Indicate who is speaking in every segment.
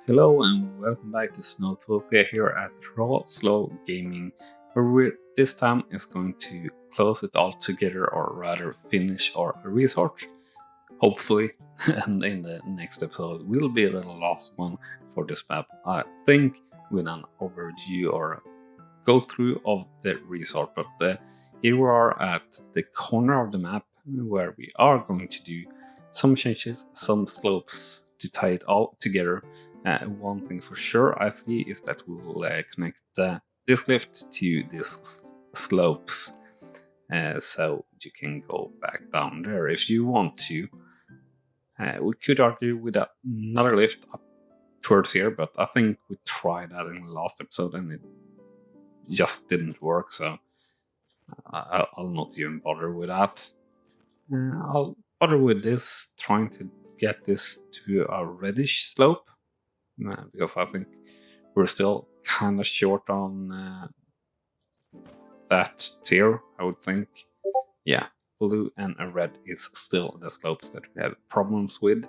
Speaker 1: Hello and welcome back to SnowTopia here at RawSlowGaming, where we this time is going to close it all together, or rather finish our resort, hopefully. And in the next episode will be the last one for this map, I think, with an overview or go through of the resort. But here we are at the corner of the map where we are going to do some changes, some slopes to tie it all together. One thing for sure I see is that we will connect this lift to these slopes, so you can go back down there if you want to. We could argue with another lift up towards here, but I think we tried that in the last episode and it just didn't work, so I'll not even bother with that. I'll bother with this, trying to get this to a reddish slope, because I think we're still kind of short on that tier, I would think. Yeah, blue and a red is still the slopes that we have problems with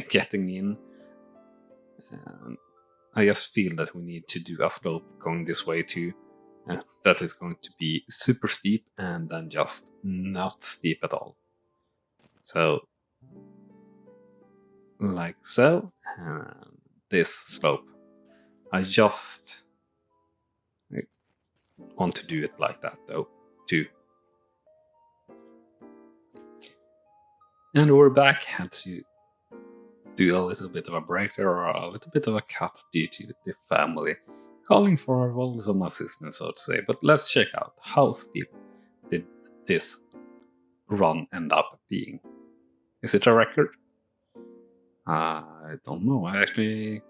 Speaker 1: getting in. I just feel that we need to do a slope going this way too. That is going to be super steep and then just not steep at all. So, like so, this slope. I just want to do it like that though, too. And we're back. Had to do a little bit of a break there, or a little bit of a cut due to the family calling for some assistance, so to say. But let's check out how steep did this run end up being. Is it a record? I don't know. I actually...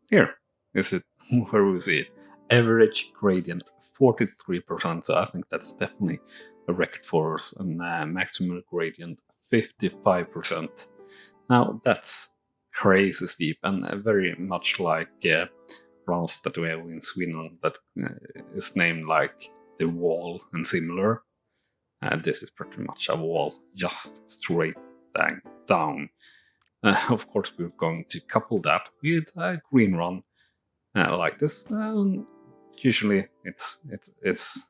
Speaker 1: Here. Is it? Where we see it? Average gradient 43%, so I think that's definitely a record for us, and maximum gradient 55%. Now that's crazy steep, and very much like runs that we have in Sweden that is named like the wall and similar. This is pretty much a wall, just straight down. Of course, we're going to couple that with a green run like this. Usually, it's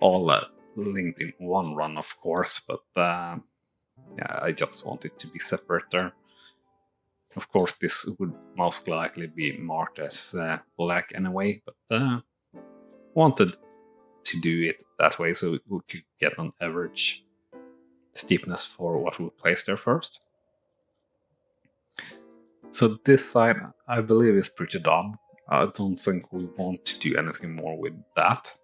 Speaker 1: all linked in one run, of course, but yeah, I just want it to be separate there. Of course, this would most likely be marked as black anyway, but wanted to do it that way so we could get an average steepness for what we place there first. So this side, I believe, is pretty done. I don't think we want to do anything more with that.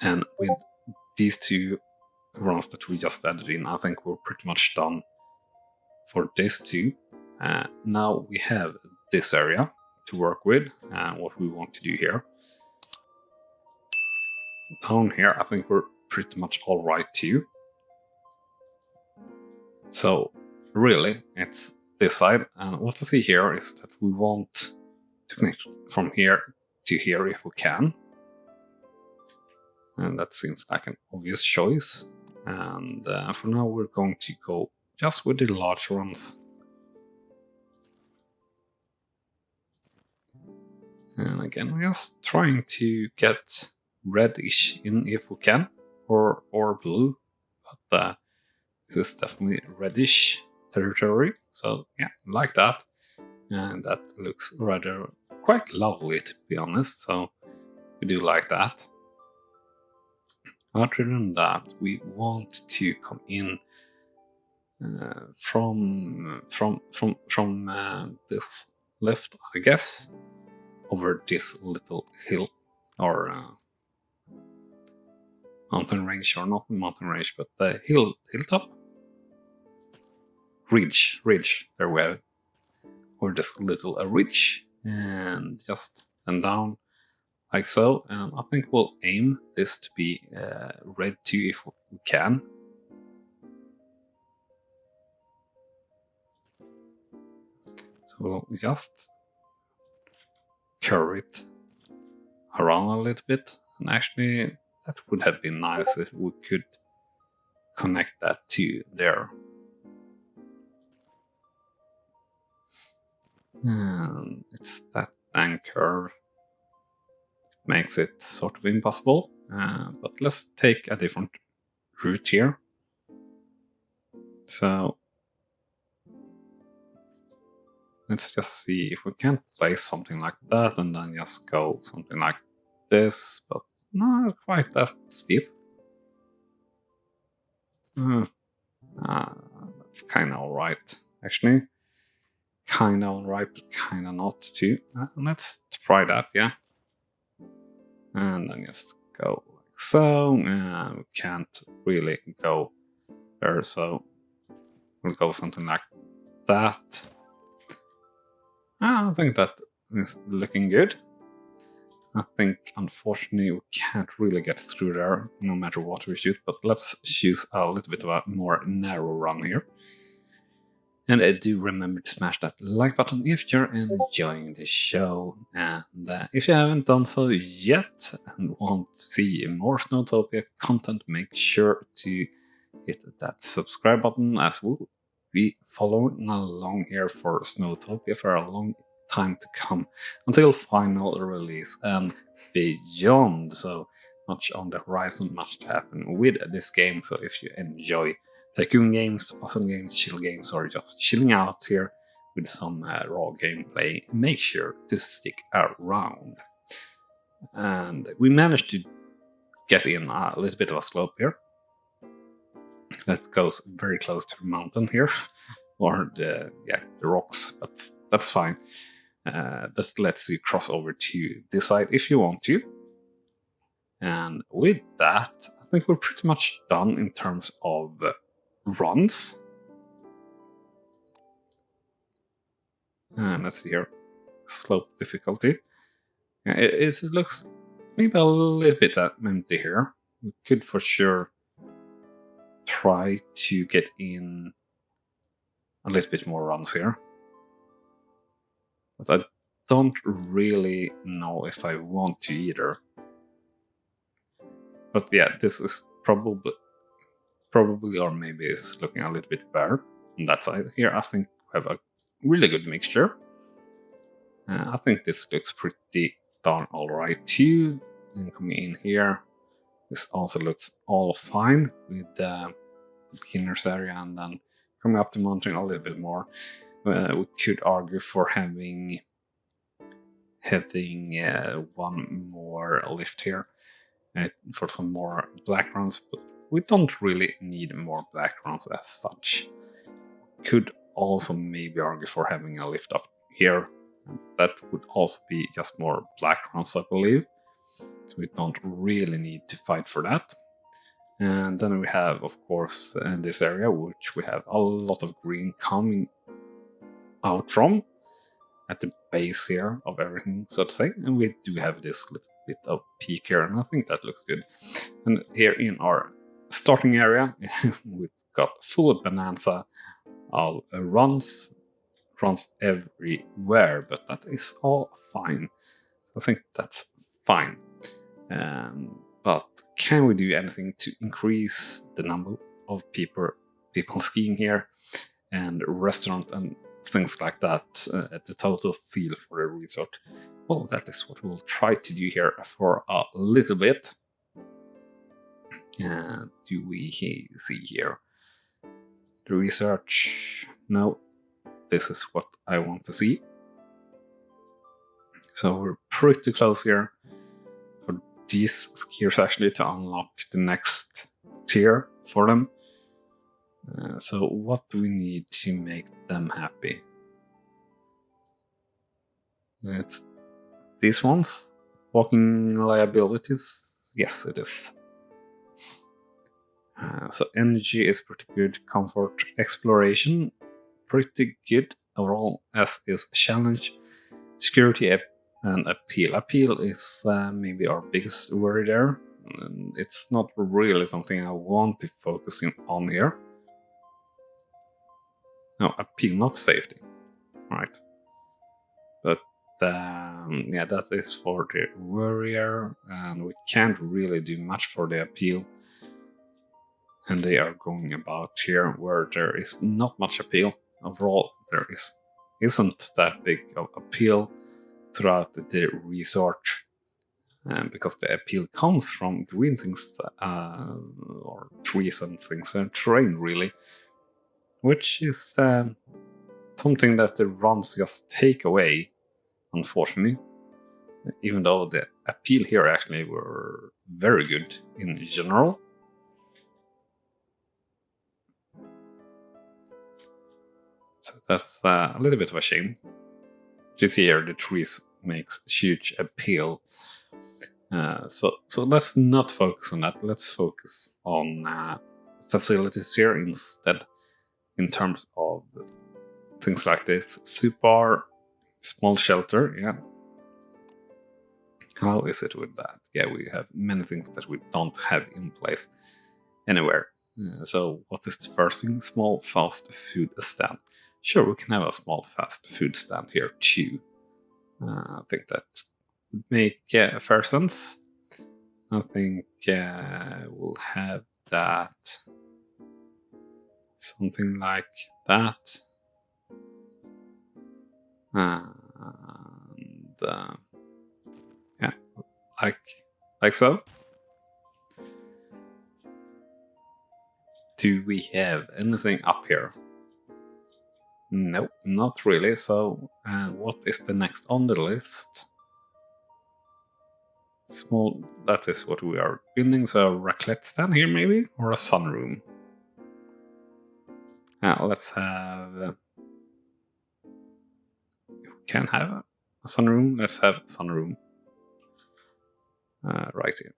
Speaker 1: And with these two runs that we just added in, I think we're pretty much done for this too. Now we have this area to work with, what we want to do here. Down here, I think we're pretty much all right too. So really, it's this side, and what I see here is that we want to connect from here to here if we can. And that seems like an obvious choice. And for now, we're going to go just with the large runs. And again, we're just trying to get reddish in if we can, or blue. But this is definitely reddish territory. So yeah, like that. And that looks rather quite lovely, to be honest. So we do like that. Other than that, we want to come in from this left, I guess, over this little hill, or mountain range, or not mountain range, but the hilltop, ridge. There we have it. Or this little ridge, and just and down. Like so, and I think we'll aim this to be red too if we can. So we'll just curve it around a little bit, and actually that would have been nice if we could connect that to there. And it's that anchor makes it sort of impossible. But let's take a different route here. So let's just see if we can place something like that and then just go something like this, but not quite that steep. That's kind of alright, actually. Kind of alright, but kind of not too. Let's try that, yeah. And then just go like so. We can't really go there, so we'll go something like that. I think that is looking good. I think, unfortunately, we can't really get through there no matter what we shoot, but let's choose a little bit of a more narrow run here. And do remember to smash that like button if you're enjoying the show. And if you haven't done so yet and want to see more SnowTopia content, make sure to hit that subscribe button, as we'll be following along here for SnowTopia for a long time to come, until final release and beyond. So much on the horizon, much to happen with this game. So if you enjoy Tycoon games, puzzle games, chill games, or just chilling out here with some raw gameplay, make sure to stick around. And we managed to get in a little bit of a slope here that goes very close to the mountain here, or the rocks, but that's fine. That lets you cross over to this side if you want to. And with that, I think we're pretty much done in terms of runs. And let's see here, slope difficulty. It looks maybe a little bit empty here. We could for sure try to get in a little bit more runs here. But I don't really know if I want to either. But yeah, this is probably, or maybe it's looking a little bit better on that side. Here, I think we have a really good mixture. I think this looks pretty darn alright too. And coming in here, this also looks all fine with the beginners area, and then coming up the mountain a little bit more. We could argue for having one more lift here for some more black runs, but we don't really need more black runs as such. Could also maybe argue for having a lift up here. That would also be just more black runs, I believe. So we don't really need to fight for that. And then we have, of course, this area, which we have a lot of green coming out from at the base here of everything, so to say. And we do have this little bit of peak here, and I think that looks good. And here in our starting area, we've got full bonanza of runs everywhere, but that is all fine. So I think that's fine. But can we do anything to increase the number of people skiing here, and restaurant and things like that, the total feel for the resort? Well, that is what we'll try to do here for a little bit. Do we see here the research? No, this is what I want to see. So we're pretty close here for these skiers actually to unlock the next tier for them. So what do we need to make them happy? It's these ones. Walking liabilities. Yes, it is. So energy is pretty good. Comfort, exploration, pretty good overall, as is challenge. Security and appeal. Appeal is maybe our biggest worry there. And it's not really something I want to focus on here. No, appeal, not safety. Right. But yeah, that is for the warrior, and we can't really do much for the appeal. and they are going about here where there is not much appeal. Overall, there is isn't that big of appeal throughout the resort, because the appeal comes from green things or trees and things and terrain, really, which is something that the runs just take away, unfortunately. Even though the appeal here actually were very good in general. So that's a little bit of a shame. You see here the trees makes huge appeal. So let's not focus on that. Let's focus on facilities here instead, in terms of things like this. Soup bar, small shelter, yeah. How is it with that? Yeah, we have many things that we don't have in place anywhere. So what is the first thing? Small fast food stand. Sure, we can have a small fast food stand here too. I think that would make fair sense. I think we'll have that. Something like that. And yeah, like so. Do we have anything up here? Nope, not really. So what is the next on the list? Small, that is what we are building. So a raclette stand here maybe? Or a sunroom? Let's have... we can have a sunroom. Let's have a sunroom. Right here.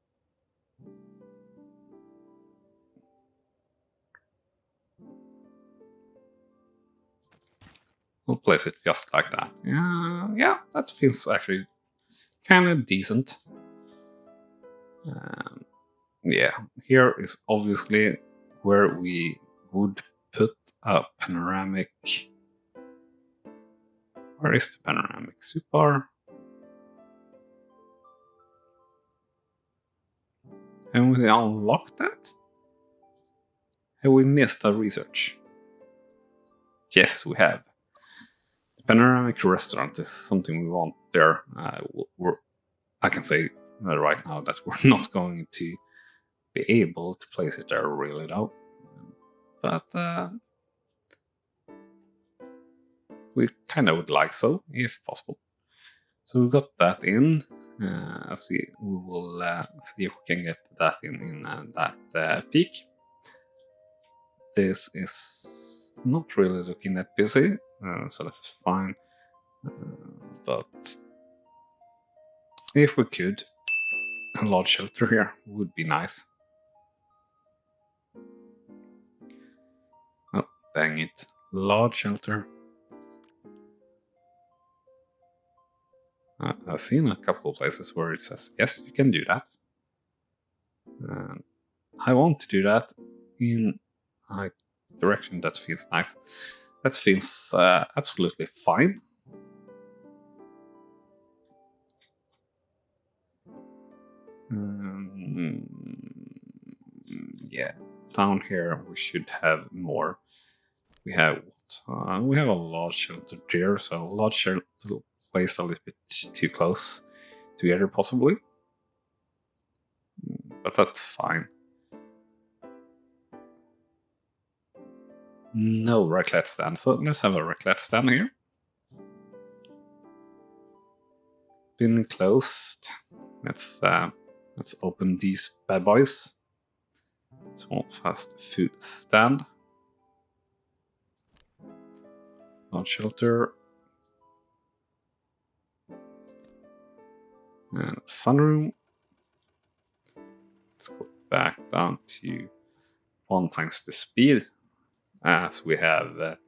Speaker 1: We'll place it just like that. Yeah, that feels actually kind of decent. Yeah, here is obviously where we would put a panoramic. Where is the panoramic soup bar? And we unlocked that? Have we missed our research? Yes, we have. The panoramic restaurant is something we want there. I can say right now that we're not going to be able to place it there really though. But we kind of would like so, if possible. So we got that in. We will see if we can get that in that peak. This is not really looking that busy, so that's fine. But if we could, a large shelter here would be nice. Oh, dang it. Large shelter. I've seen a couple of places where it says, yes, you can do that. I want to do that in a direction that feels nice. That feels absolutely fine. Yeah, down here we should have more. We have a large shelter there, so a large shelter placed a little bit too close together, possibly. But that's fine. No raclette stand, so let's have a raclette stand here. Been closed. Let's open these bad boys. Small fast food stand. Large shelter. And sunroom. Let's go back down to 1 times the speed, as we have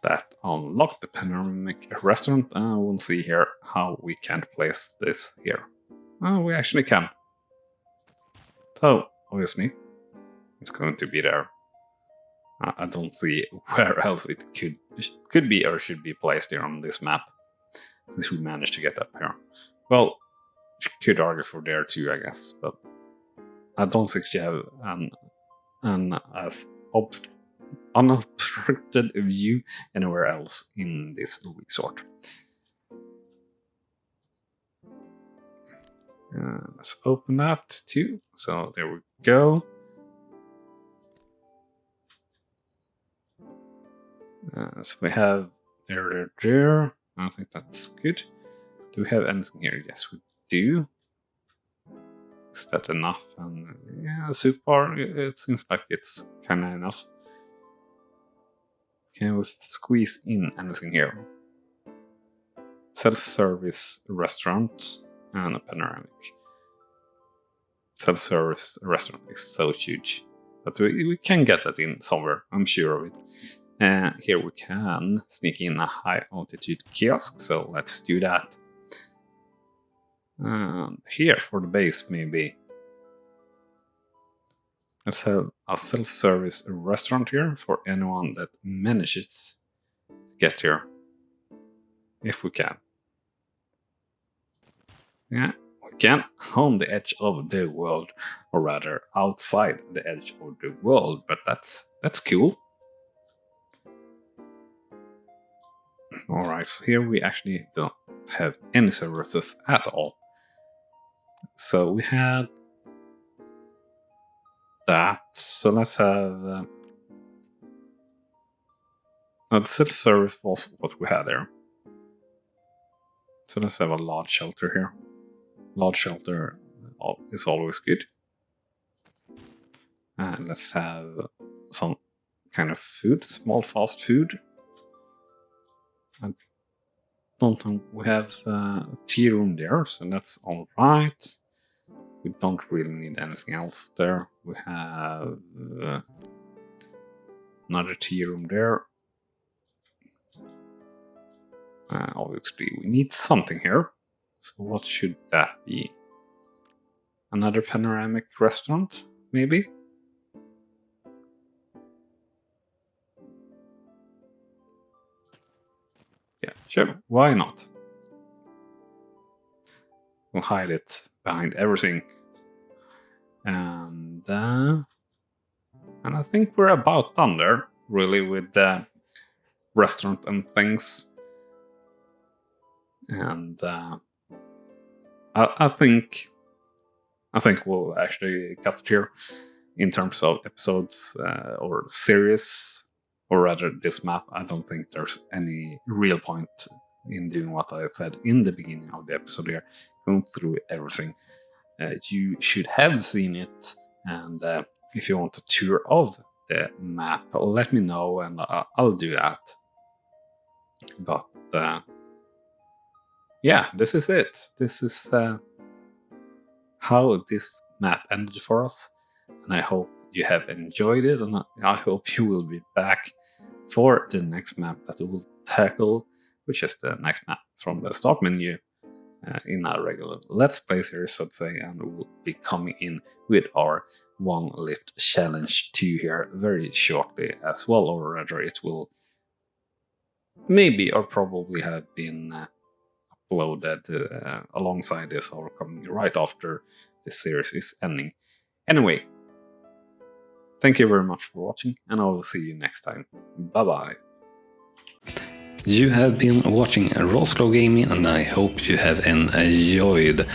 Speaker 1: that unlocked the panoramic restaurant. We'll see here how we can place this here. Oh, we actually can. So, obviously, it's going to be there. I don't see where else it could be or should be placed here on this map, since we managed to get up here. Well, you could argue for there too, I guess, but I don't think you have an as unobstructed view anywhere else in this resort. Let's open that too. So there we go. So we have there. I think that's good. Do we have anything here? Yes, we do. Is that enough? And yeah, so far it seems like it's kind of enough. Can we squeeze in anything here? Self-service restaurant and a panoramic. Self-service restaurant is so huge, but we can get that in somewhere. I'm sure of it. Here we can sneak in a high altitude kiosk, so let's do that. Here for the base, maybe. Let's have a self-service restaurant here for anyone that manages to get here. If we can. Yeah, we can on the edge of the world, or rather outside the edge of the world, but that's cool. Alright, so here we actually don't have any services at all. So we had that, so let's have the self-service was what we had there. So let's have a large shelter here. Large shelter is always good. And let's have some kind of food, small fast food. I don't think we have a tea room there, so that's alright. We don't really need anything else there. We have another tea room there. Obviously, we need something here. So what should that be? Another panoramic restaurant, maybe? Yeah, sure. Why not? We'll hide it behind everything. And I think we're about done there, really, with the restaurant and things. And I think we'll actually cut it here in terms of episodes or series, or rather this map. I don't think there's any real point in doing what I said in the beginning of the episode here, going through everything. You should have seen it, and if you want a tour of the map, let me know and I'll do that. But yeah, this is it. This is how this map ended for us, and I hope you have enjoyed it, and I hope you will be back for the next map that we will tackle, which is the next map from the start menu in our regular Let's Play series, so to say, and we will be coming in with our One Lift Challenge 2 here very shortly as well, or rather it will maybe or probably have been uploaded alongside this, or coming right after this series is ending. Anyway, thank you very much for watching, and I will see you next time. Bye bye. You have been watching RawSlowGaming, and I hope you have enjoyed.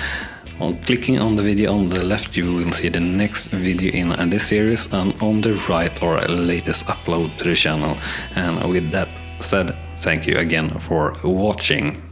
Speaker 1: On clicking on the video on the left, you will see the next video in this series, and on the right, our latest upload to the channel. And with that said, thank you again for watching.